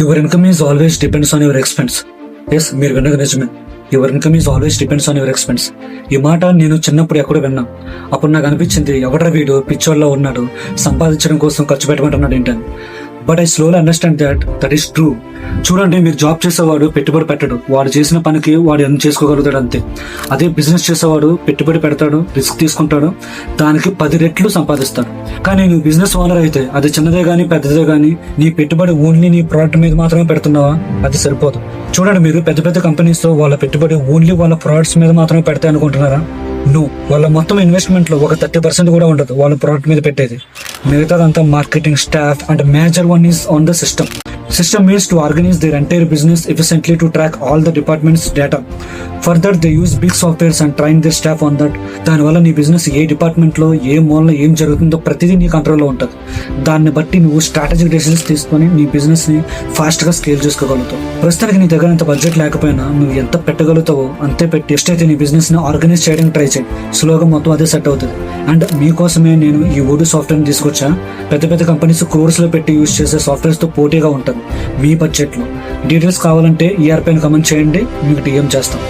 Your income is always depends on your expense. Yes, మీరు విన్నది నిజమే. Your income is always depends on your expense. ఈ మాట నేను చిన్నప్పుడు ఎక్కడో విన్నా. అప్పుడు నాకు అనిపించింది, ఎవడ్రా వీడు పిచ్చోళ్ళలో ఉన్నాడు, సంపాదించడం కోసం ఖర్చు పెట్టమంటున్నాడు ఏంటని. But I slowly understand that is true. చూడండి, మీరు జాబ్ చేసేవాడు పెట్టుబడి పెట్టడు, వాడు చేసిన పనికి వాడు ఎర్న్ చేసుకోగలుగుతాడు అంతే. అదే బిజినెస్ చేసేవాడు పెట్టుబడి పెడతాడు, రిస్క్ తీసుకుంటాడు, దానికి 10 రెట్లు సంపాదిస్తాడు. కానీ నువ్వు బిజినెస్ ఓనర్ అయితే అది చిన్నదే గానీ పెద్దదే గానీ నీ పెట్టుబడి ఓన్లీ నీ ప్రోడక్ట్ మీద మాత్రమే పెడుతున్నావా, అది సరిపోదు. చూడండి, మీరు పెద్ద పెద్ద కంపెనీస్ తో వాళ్ళ పెట్టుబడి ఓన్లీ వాళ్ళ ప్రొడక్ట్స్ మీద మాత్రమే పెడతాయి అనుకుంటున్నారా? నువ్వు వాళ్ళ మొత్తం ఇన్వెస్ట్మెంట్ లో ఒక 30% కూడా ఉండదు వాళ్ళ ప్రోడక్ట్ మీద పెట్టేది. మిగతాదంతా marketing, staff and major one is on the system. System means to organize their entire business efficiently to track all the departments' data. Further, they use big softwares and train their staff on that. దానివల్ల నీ business ఏ department లో ఏ మూలలో ఏం జరుగుతుందో ప్రతిదీ నీ కంట్రోల్లో ఉంటుంది. దాన్ని బట్టి నువ్వు స్ట్రాటజిక్ డెసిషన్స్ తీసుకొని నీ బిజినెస్ ని ఫాస్ట్ గా స్కేల్ చేసుకోగలుగుతావు. ప్రస్తుతానికి నీ దగ్గర అంత బడ్జెట్ లేకపోయినా నువ్వు ఎంత పెట్టగలుగుతావో అంతే పెట్టి జస్ట్ అయితే నీ బిజినెస్ ని ఆర్గనైజ్ చేయడానికి ట్రై చేయి. స్లోగా మొత్తం అదే సెట్ అవుతుంది. అండ్ మీకోసమే నేను ఈ ఓడో సాఫ్ట్వేర్ తీసుకొచ్చా. పెద్ద పెద్ద కంపెనీస్ క్రోర్స్ లో పెట్టి యూజ్ చేసే సాఫ్ట్వేర్స్ తో పోటీగా ఉంటుంది మీ బడ్జెట్ లో. డీటెయిల్స్ కావాలంటే ఈఆర్పీ కమెంట్ చేయండి, మీకు డిఎం చేస్తాం.